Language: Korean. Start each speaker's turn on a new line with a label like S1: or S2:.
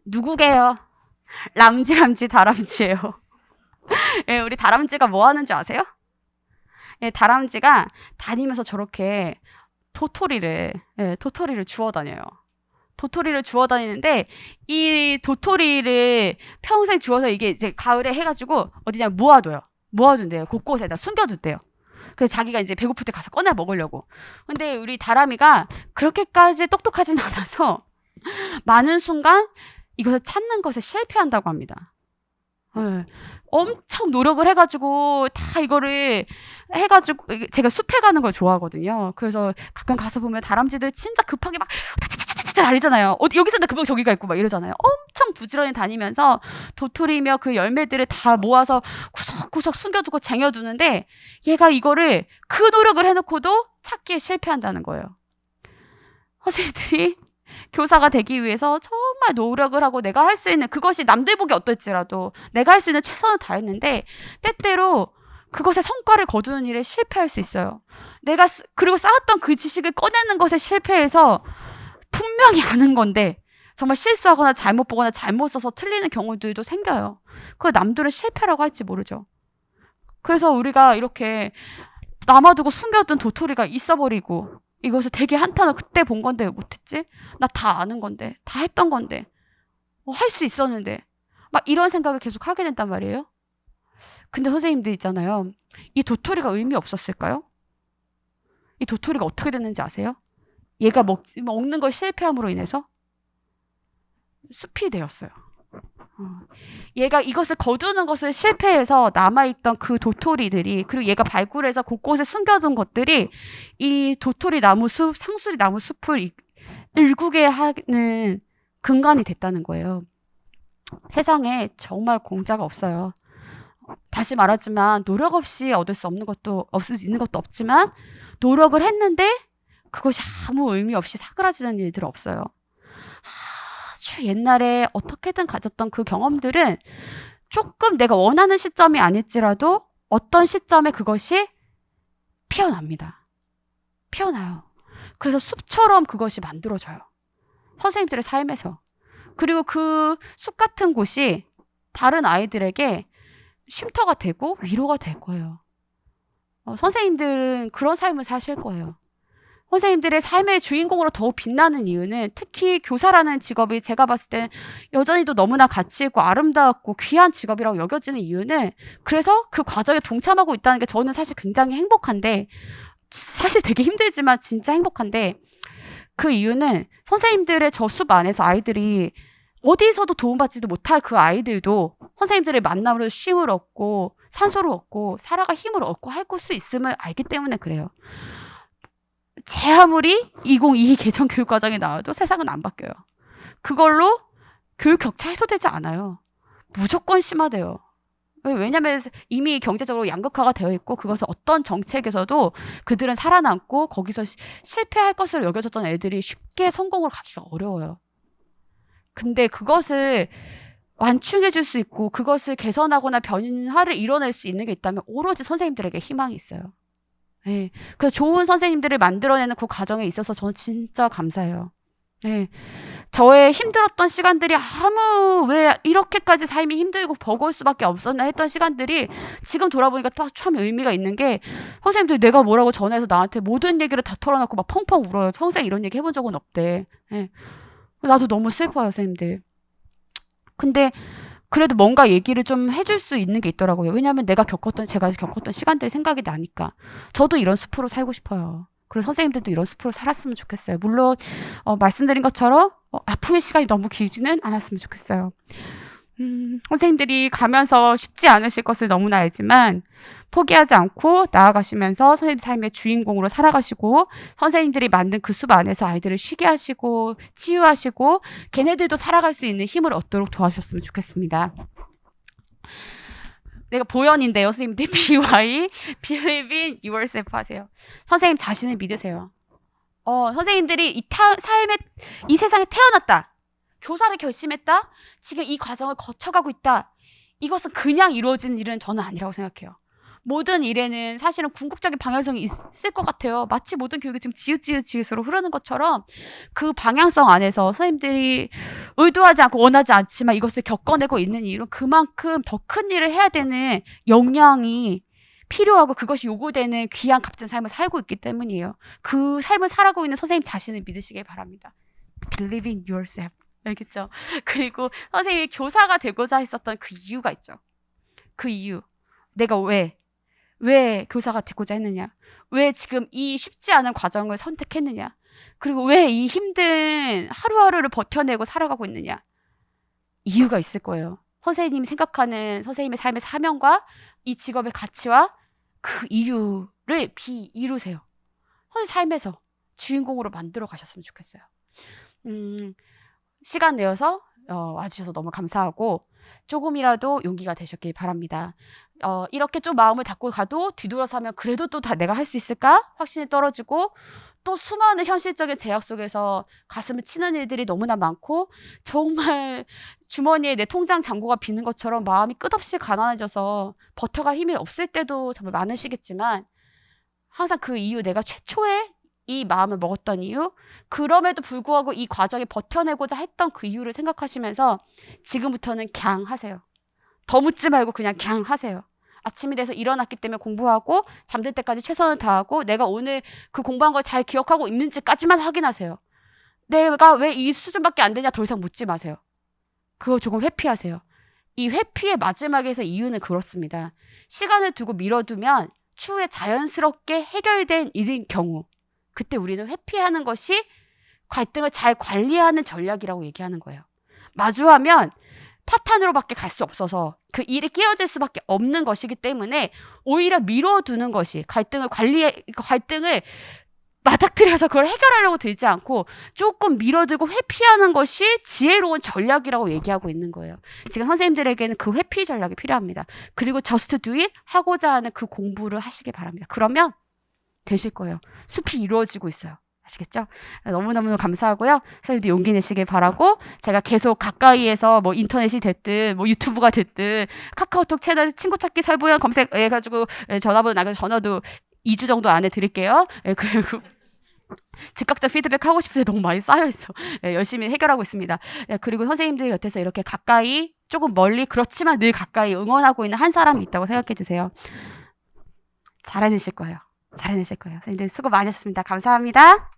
S1: 누구게요? 람쥐 다람쥐예요. 예, 우리 다람쥐가 뭐 하는지 아세요? 예, 다람쥐가 다니면서 저렇게 도토리를 주워 다녀요. 도토리를 주워 다니는데 이 도토리를 평생 주워서 이게 이제 가을에 해가지고 어디냐 모아둔대요. 곳곳에다 숨겨둔대요. 그래서 자기가 이제 배고플 때 가서 꺼내 먹으려고. 근데 우리 다람이가 그렇게까지 똑똑하진 않아서 많은 순간 이것을 찾는 것에 실패한다고 합니다. 네. 엄청 노력을 해가지고 다 이거를 해가지고 제가 숲에 가는 걸 좋아하거든요. 그래서 가끔 가서 보면 다람쥐들 진짜 급하게 막 타타타타타 다니잖아요. 여기서 금방 저기가 있고 막 이러잖아요. 엄청 부지런히 다니면서 도토리며 그 열매들을 다 모아서 구석구석 숨겨두고 쟁여두는데 얘가 이거를 그 노력을 해놓고도 찾기에 실패한다는 거예요. 선생님들이 교사가 되기 위해서 정말 노력을 하고 내가 할 수 있는 그것이 남들 보기 어떨지라도 내가 할 수 있는 최선을 다했는데 때때로 그것의 성과를 거두는 일에 실패할 수 있어요. 내가 그리고 쌓았던 그 지식을 꺼내는 것에 실패해서 분명히 아는 건데 정말 실수하거나 잘못 보거나 잘못 써서 틀리는 경우들도 생겨요. 그걸 남들은 실패라고 할지 모르죠. 그래서 우리가 이렇게 남아두고 숨겨둔 도토리가 있어버리고 이것을 되게 한탄을 그때 본 건데 왜 못했지? 나 다 아는 건데 다 했던 건데 할 수 있었는데 막 이런 생각을 계속 하게 된단 말이에요. 근데 선생님들 있잖아요. 이 도토리가 의미 없었을까요? 이 도토리가 어떻게 됐는지 아세요? 얘가 먹는 걸 실패함으로 인해서 숲이 되었어요. 얘가 이것을 거두는 것을 실패해서 남아있던 그 도토리들이 그리고 얘가 발굴해서 곳곳에 숨겨둔 것들이 이 도토리 나무 숲, 상수리 나무 숲을 일구게 하는 근간이 됐다는 거예요. 세상에 정말 공짜가 없어요. 다시 말하지만 노력 없이 얻을 수 있는 것도 없지만 노력을 했는데 그것이 아무 의미 없이 사그라지는 일들은 없어요. 아주 옛날에 어떻게든 가졌던 그 경험들은 조금 내가 원하는 시점이 아닐지라도 어떤 시점에 그것이 피어납니다. 피어나요. 그래서 숲처럼 그것이 만들어져요. 선생님들의 삶에서. 그리고 그 숲 같은 곳이 다른 아이들에게 쉼터가 되고 위로가 될 거예요. 선생님들은 그런 삶을 사실 거예요. 선생님들의 삶의 주인공으로 더욱 빛나는 이유는 특히 교사라는 직업이 제가 봤을 때는 여전히도 너무나 가치 있고 아름다웠고 귀한 직업이라고 여겨지는 이유는 그래서 그 과정에 동참하고 있다는 게 저는 사실 굉장히 행복한데 사실 되게 힘들지만 진짜 행복한데 그 이유는 선생님들의 저 숲 안에서 아이들이 어디서도 도움받지도 못할 그 아이들도 선생님들의 만남으로 쉼을 얻고 산소를 얻고 살아갈 힘을 얻고 할 수 있음을 알기 때문에 그래요. 제 아무리 2022 개정 교육과정이 나와도 세상은 안 바뀌어요. 그걸로 교육 격차 해소되지 않아요. 무조건 심화돼요. 왜냐하면 이미 경제적으로 양극화가 되어 있고 그것을 어떤 정책에서도 그들은 살아남고 거기서 실패할 것으로 여겨졌던 애들이 쉽게 성공으로 가기가 어려워요. 근데 그것을 완충해 줄 수 있고 그것을 개선하거나 변화를 이뤄낼 수 있는 게 있다면 오로지 선생님들에게 희망이 있어요. 네. 그래서 좋은 선생님들을 만들어내는 그 과정에 있어서 저는 진짜 감사해요. 네. 저의 힘들었던 시간들이 왜 이렇게까지 삶이 힘들고 버거울 수밖에 없었나 했던 시간들이 지금 돌아보니까 참 의미가 있는 게 선생님들이 내가 뭐라고 전화해서 나한테 모든 얘기를 다 털어놓고 막 펑펑 울어요. 평생 이런 얘기 해본 적은 없대. 네. 나도 너무 슬퍼요, 선생님들. 근데 그래도 뭔가 얘기를 좀 해줄 수 있는 게 있더라고요. 왜냐하면 제가 겪었던 시간들이 생각이 나니까. 저도 이런 숲으로 살고 싶어요. 그리고 선생님들도 이런 숲으로 살았으면 좋겠어요. 물론 말씀드린 것처럼 아픔의 시간이 너무 길지는 않았으면 좋겠어요. 선생님들이 가면서 쉽지 않으실 것을 너무나 알지만 포기하지 않고 나아가시면서 선생님 삶의 주인공으로 살아가시고 선생님들이 만든 그 숲 안에서 아이들을 쉬게 하시고 치유하시고 걔네들도 살아갈 수 있는 힘을 얻도록 도와주셨으면 좋겠습니다. 내가 보연인데요. 선생님들 BY Believe in yourself 하세요. 선생님 자신을 믿으세요. 선생님들이 이 세상에 태어났다. 교사를 결심했다. 지금 이 과정을 거쳐가고 있다. 이것은 그냥 이루어진 일은 저는 아니라고 생각해요. 모든 일에는 사실은 궁극적인 방향성이 있을 것 같아요. 마치 모든 교육이 지금 지읒지읒으로 흐르는 것처럼 그 방향성 안에서 선생님들이 의도하지 않고 원하지 않지만 이것을 겪어내고 있는 이유는 그만큼 더 큰 일을 해야 되는 역량이 필요하고 그것이 요구되는 귀한 값진 삶을 살고 있기 때문이에요. 그 삶을 살아가고 있는 선생님 자신을 믿으시길 바랍니다. Believe in yourself. 알겠죠? 그리고 선생님이 교사가 되고자 했었던 그 이유가 있죠. 그 이유. 내가 왜 교사가 되고자 했느냐? 왜 지금 이 쉽지 않은 과정을 선택했느냐? 그리고 왜 이 힘든 하루하루를 버텨내고 살아가고 있느냐? 이유가 있을 거예요. 선생님이 생각하는 선생님의 삶의 사명과 이 직업의 가치와 그 이유를 이루세요. 선생님 삶에서 주인공으로 만들어 가셨으면 좋겠어요. 시간 내어서 와주셔서 너무 감사하고 조금이라도 용기가 되셨길 바랍니다. 이렇게 좀 마음을 닫고 가도 뒤돌아서면 그래도 또 다 내가 할 수 있을까? 확신이 떨어지고 또 수많은 현실적인 제약 속에서 가슴을 치는 일들이 너무나 많고 정말 주머니에 내 통장 잔고가 비는 것처럼 마음이 끝없이 가난해져서 버텨갈 힘이 없을 때도 정말 많으시겠지만 항상 그 이유 내가 최초에 이 마음을 먹었던 이유 그럼에도 불구하고 이 과정에 버텨내고자 했던 그 이유를 생각하시면서 지금부터는 그냥 하세요. 더 묻지 말고 그냥 하세요. 아침이 돼서 일어났기 때문에 공부하고 잠들 때까지 최선을 다하고 내가 오늘 그 공부한 걸 잘 기억하고 있는지까지만 확인하세요. 내가 왜 이 수준밖에 안 되냐 더 이상 묻지 마세요. 그거 조금 회피하세요. 이 회피의 마지막에서 이유는 그렇습니다. 시간을 두고 미뤄두면 추후에 자연스럽게 해결된 일인 경우 그때 우리는 회피하는 것이 갈등을 잘 관리하는 전략이라고 얘기하는 거예요. 마주하면 파탄으로밖에 갈 수 없어서 그 일이 끼어질 수밖에 없는 것이기 때문에 오히려 미뤄두는 것이 갈등을 맞닥뜨려서 그걸 해결하려고 들지 않고 조금 미뤄두고 회피하는 것이 지혜로운 전략이라고 얘기하고 있는 거예요. 지금 선생님들에게는 그 회피 전략이 필요합니다. 그리고 just do it 하고자 하는 그 공부를 하시길 바랍니다. 그러면 되실 거예요. 숲이 이루어지고 있어요. 아시겠죠? 너무너무 감사하고요. 선생님도 용기 내시길 바라고 제가 계속 가까이에서 뭐 인터넷이 됐든 뭐 유튜브가 됐든 카카오톡 채널 친구 찾기 설보연 검색해가지고 전화번호 나가서 전화도 2주 정도 안에 드릴게요. 그리고 즉각적 피드백 하고 싶은데 너무 많이 쌓여있어. 열심히 해결하고 있습니다. 그리고 선생님들 곁에서 이렇게 가까이 조금 멀리 그렇지만 늘 가까이 응원하고 있는 한 사람이 있다고 생각해 주세요. 잘 해내실 거예요. 선생님들 수고 많으셨습니다. 감사합니다.